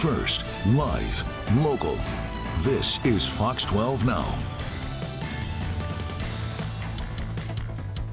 First, live, local. This is Fox 12 Now.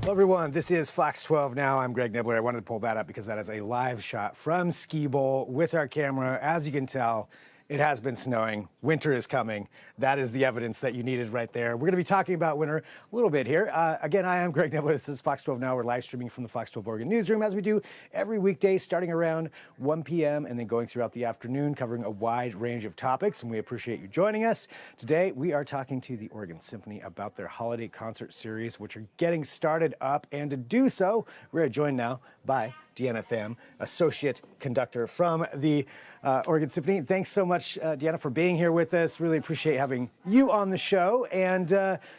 Hello, everyone. This is Fox 12 Now. I'm Greg Nibbler. I wanted to pull that up because that is a live shot from Ski Bowl with our camera. As you can tell, it has been snowing. Winter is coming. That is the evidence that you needed right there. We're going to be talking about winter a little bit here. Again, I am Greg Nibbler. This is Fox 12 Now. We're live streaming from the Fox 12 Oregon newsroom, as we do every weekday, starting around 1 p.m. and then going throughout the afternoon, covering a wide range of topics. And we appreciate you joining us. Today, we are talking to the Oregon Symphony about their holiday concert series, which are getting started up. And to do so, we're joined now by Deanna Tham, associate conductor from the Oregon Symphony. Thanks so much, Deanna, for being here with us. Really appreciate having you on the show. And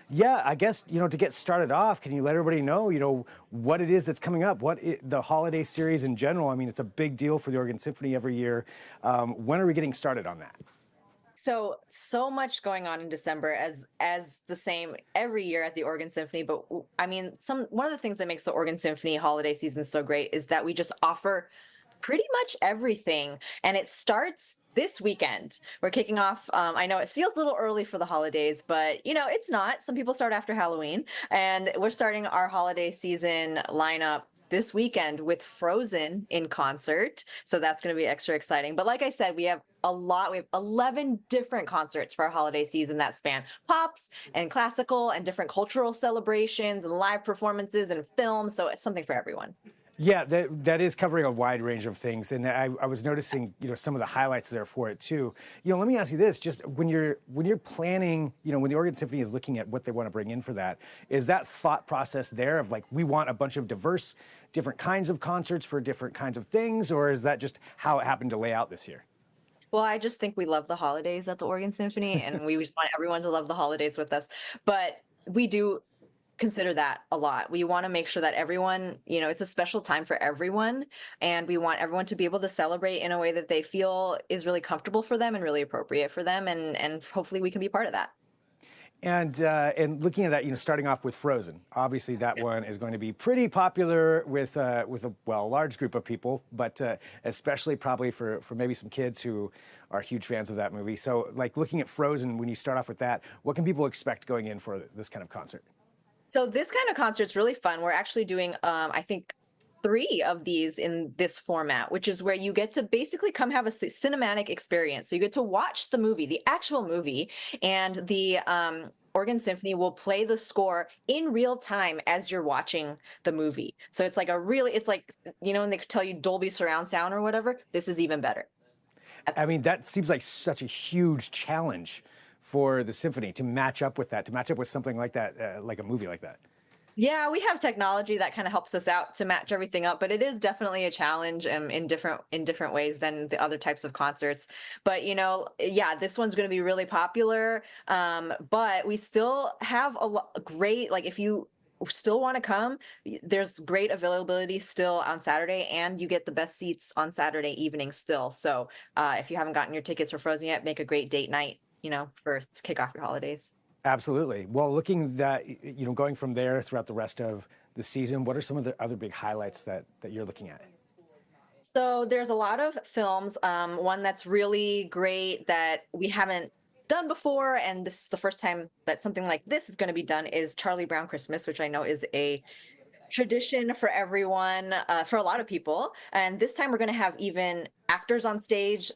yeah, I guess, to get started off, can you let everybody know, what it is that's coming up, the holiday series in general? I mean, it's a big deal for the Oregon Symphony every year. When are we getting started on that? So much going on in December as the same every year at the Oregon Symphony. But I mean, one of the things that makes the Oregon Symphony holiday season so great is that we just offer pretty much everything. And it starts this weekend. We're kicking off. I know it feels a little early for the holidays, but it's not. Some people start after Halloween, and we're starting our holiday season lineup this weekend with Frozen in concert. So that's going to be extra exciting. But like I said, we have a lot. We have 11 different concerts for our holiday season that span pops and classical and different cultural celebrations and live performances and films. So it's something for everyone. Yeah, that is covering a wide range of things, and I was noticing, some of the highlights there for it too. Let me ask you this: just when you're planning, when the Oregon Symphony is looking at what they want to bring in for that, is that thought process there of like, we want a bunch of diverse, different kinds of concerts for different kinds of things, or is that just how it happened to lay out this year? Well, I just think we love the holidays at the Oregon Symphony, and we just want everyone to love the holidays with us. But we do consider that a lot. We want to make sure that everyone, it's a special time for everyone, and we want everyone to be able to celebrate in a way that they feel is really comfortable for them and really appropriate for them, and hopefully we can be part of that. And looking at that, starting off with Frozen, obviously that one is going to be pretty popular with a large group of people, but especially probably for maybe some kids who are huge fans of that movie. So, like, looking at Frozen, when you start off with that, what can people expect going in for this kind of concert? So this kind of concert's really fun. We're actually doing, I think, 3 of these in this format, which is where you get to basically come have a cinematic experience. So you get to watch the movie, the actual movie, and the Oregon Symphony will play the score in real time as you're watching the movie. So it's like when they tell you Dolby surround sound or whatever, this is even better. I mean, that seems like such a huge challenge for the symphony to match up with that, to match up with something like that, like a movie like that. Yeah, we have technology that kind of helps us out to match everything up, but it is definitely a challenge in different ways than the other types of concerts. But yeah, this one's going to be really popular. But we still have great, like, if you still want to come, there's great availability still on Saturday, and you get the best seats on Saturday evening still. So if you haven't gotten your tickets for Frozen yet, make a great date night, to kick off your holidays. Absolutely. Well, looking that, going from there throughout the rest of the season, what are some of the other big highlights that you're looking at? So there's a lot of films. One that's really great that we haven't done before, and this is the first time that something like this is going to be done, is Charlie Brown Christmas, which I know is a tradition for everyone, for a lot of people. And this time we're going to have even actors on stage,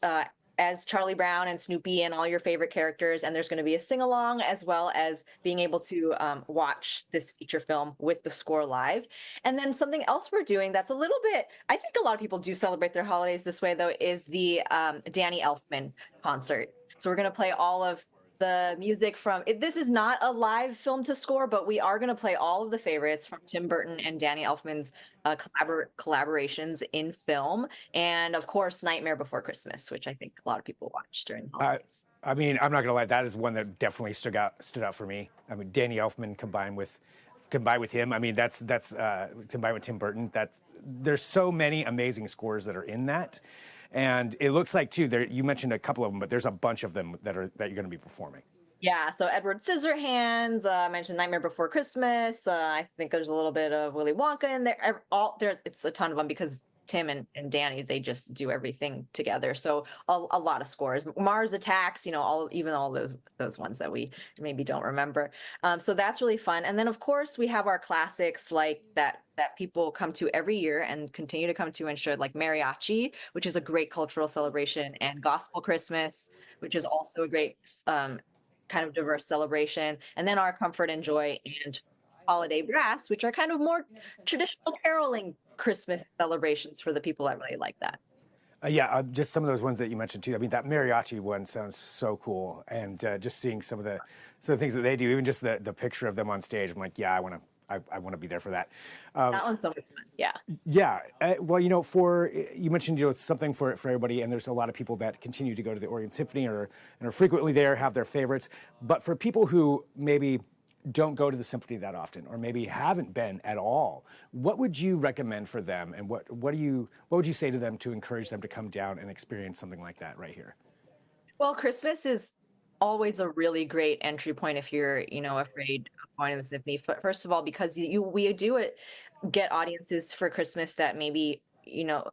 as Charlie Brown and Snoopy and all your favorite characters, and there's going to be a sing-along, as well as being able to watch this feature film with the score live. And then something else we're doing that's a little bit, I think a lot of people do celebrate their holidays this way, though, is the Danny Elfman concert. So we're going to play all of the music from it. This is not a live film to score, but we are going to play all of the favorites from Tim Burton and Danny Elfman's collaborations in film, and of course Nightmare Before Christmas, which I think a lot of people watch during the holidays. I mean, I'm not gonna lie, that is one that definitely stood out for me. I mean, Danny Elfman combined with him. I mean, that's combined with Tim Burton. There's so many amazing scores that are in that. And it looks like, too, you mentioned a couple of them, but there's a bunch of them that you're going to be performing. Yeah, so Edward Scissorhands, I mentioned Nightmare Before Christmas. I think there's a little bit of Willy Wonka in there. It's a ton of them because Tim and Danny, they just do everything together. So a lot of scores. Mars Attacks, even all those ones that we maybe don't remember. So that's really fun. And then of course we have our classics like that people come to every year and continue to come to and should, like Mariachi, which is a great cultural celebration, and Gospel Christmas, which is also a great kind of diverse celebration. And then our Comfort and Joy and Holiday Brass, which are kind of more traditional caroling Christmas celebrations for the people that really like that. Just some of those ones that you mentioned too. I mean, that mariachi one sounds so cool, and just seeing some of the things that they do, even just the picture of them on stage, I'm like, yeah, I want to be there for that. That one's so much fun. Yeah. Yeah. Well, you mentioned something for everybody, and there's a lot of people that continue to go to the Oregon Symphony and are frequently there, have their favorites. But for people who maybe don't go to the symphony that often, or maybe haven't been at all, what would you recommend for them, and what would you say to them to encourage them to come down and experience something like that right here? Well, Christmas is always a really great entry point if you're, afraid of going to the symphony. First of all, because we do get audiences for Christmas that maybe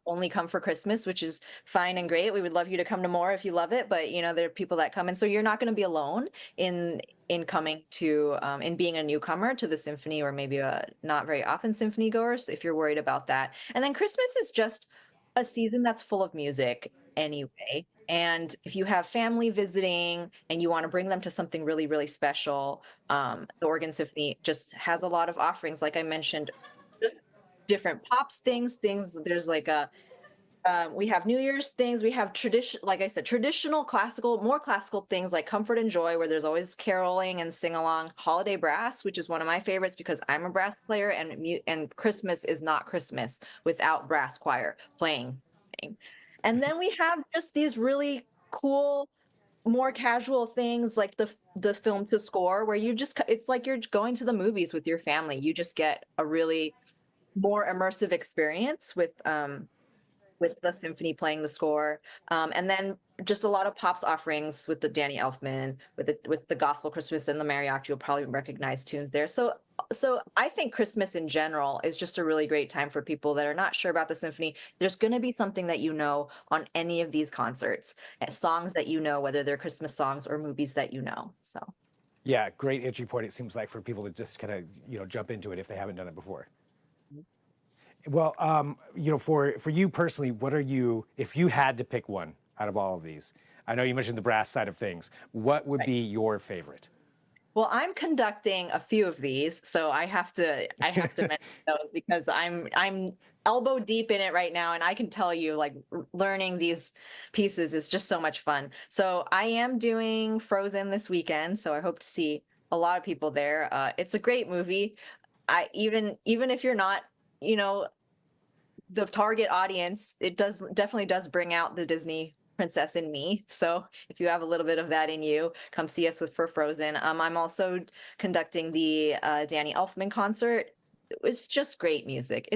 only come for Christmas, which is fine and great. We would love you to come to more if you love it, but there are people that come, and so you're not going to be alone in coming to in being a newcomer to the symphony, or maybe a not very often symphony goers, if you're worried about that. And then Christmas is just a season that's full of music anyway. And if you have family visiting and you want to bring them to something really, really special, the Oregon Symphony just has a lot of offerings. Like I mentioned, just different pops things. There's like we have New Year's things. We have like I said, traditional classical, more classical things like Comfort and Joy, where there's always caroling and sing along. Holiday Brass, which is one of my favorites because I'm a brass player, and Christmas is not Christmas without brass choir playing. And then we have just these really cool, more casual things like the film to score, where it's like you're going to the movies with your family. You just get a really more immersive experience with the symphony playing the score, and then just a lot of pops offerings with the Danny Elfman, with the Gospel Christmas and the Mariachi. You'll probably recognize tunes there. So I think Christmas in general is just a really great time for people that are not sure about the symphony. There's going to be something that on any of these concerts, and songs that whether they're Christmas songs or movies that So Yeah, great entry point. It seems like for people to just kind of jump into it if they haven't done it before. Well, for you personally, if you had to pick one out of all of these? I know you mentioned the brass side of things. What would be your favorite? Well, I'm conducting a few of these, so I have to mention those because I'm elbow deep in it right now, and I can tell you, like, learning these pieces is just so much fun. So I am doing Frozen this weekend, so I hope to see a lot of people there. It's a great movie. Even if you're not, the target audience, it definitely does bring out the Disney princess in me. So if you have a little bit of that in you, come see us for Frozen. I'm also conducting the Danny Elfman concert. It's just great music.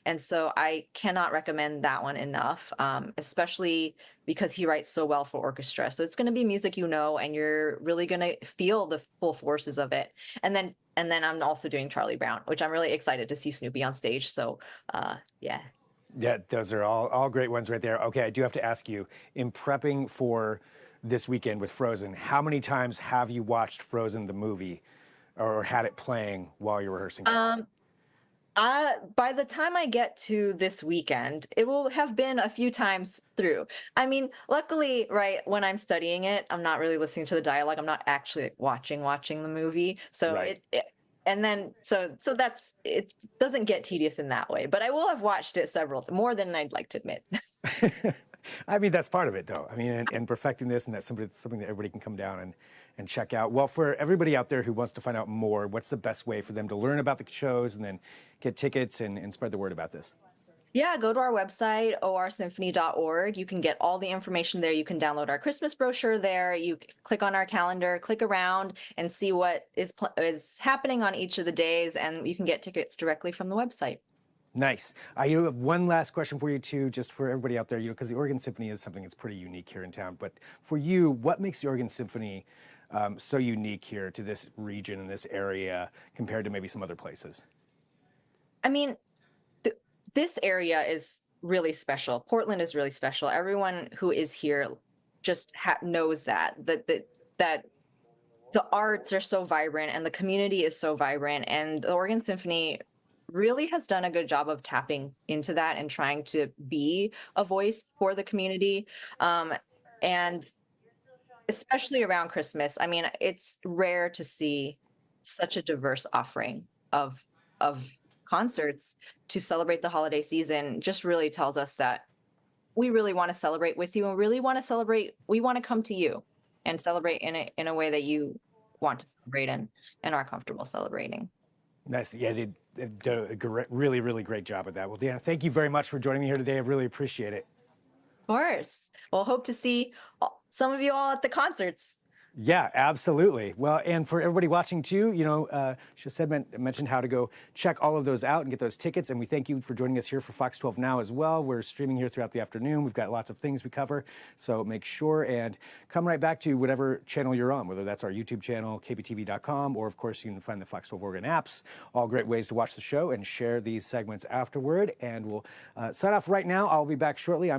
And so I cannot recommend that one enough, especially because he writes so well for orchestra. So it's going to be music and you're really going to feel the full forces of it. And then I'm also doing Charlie Brown, which I'm really excited to see Snoopy on stage. So yeah. Yeah, those are all great ones right there. Okay, I do have to ask you, in prepping for this weekend with Frozen, how many times have you watched Frozen the movie or had it playing while you're rehearsing? By the time I get to this weekend, it will have been a few times through. I mean, luckily, right, when I'm studying it, I'm not really listening to the dialogue. I'm not actually watching the movie. So right. So that's, it doesn't get tedious in that way, but I will have watched it more than I'd like to admit. I mean, that's part of it though. I mean, and perfecting this, and that's something that everybody can come down and check out. Well, for everybody out there who wants to find out more, what's the best way for them to learn about the shows and then get tickets and spread the word about this? Yeah, go to our website, orsymphony.org. You can get all the information there. You can download our Christmas brochure there. You click on our calendar, click around, and see what is happening on each of the days, and you can get tickets directly from the website. Nice. I have one last question for you too, just for everybody out there, because the Oregon Symphony is something that's pretty unique here in town. But for you, what makes the Oregon Symphony so unique here to this region and this area compared to maybe some other places? I mean, this area is really special. Portland is really special. Everyone who is here just knows that the arts are so vibrant and the community is so vibrant, and the Oregon Symphony really has done a good job of tapping into that and trying to be a voice for the community. And especially around Christmas, I mean, it's rare to see such a diverse offering of concerts to celebrate the holiday season. Just really tells us that we really want to celebrate with you, and really want to celebrate. We want to come to you and celebrate in a way that you want to celebrate and are comfortable celebrating. Nice. Yeah, they did a really, really great job at that. Well, Deanna, thank you very much for joining me here today. I really appreciate it. Of course. Well, hope to see some of you all at the concerts. Yeah, absolutely. Well, and for everybody watching too, she mentioned how to go check all of those out and get those tickets. And we thank you for joining us here for Fox 12 Now as well. We're streaming here throughout the afternoon. We've got lots of things we cover. So make sure and come right back to whatever channel you're on, whether that's our YouTube channel, kptv.com, or of course you can find the Fox 12 Oregon apps. All great ways to watch the show and share these segments afterward. And we'll sign off right now. I'll be back shortly.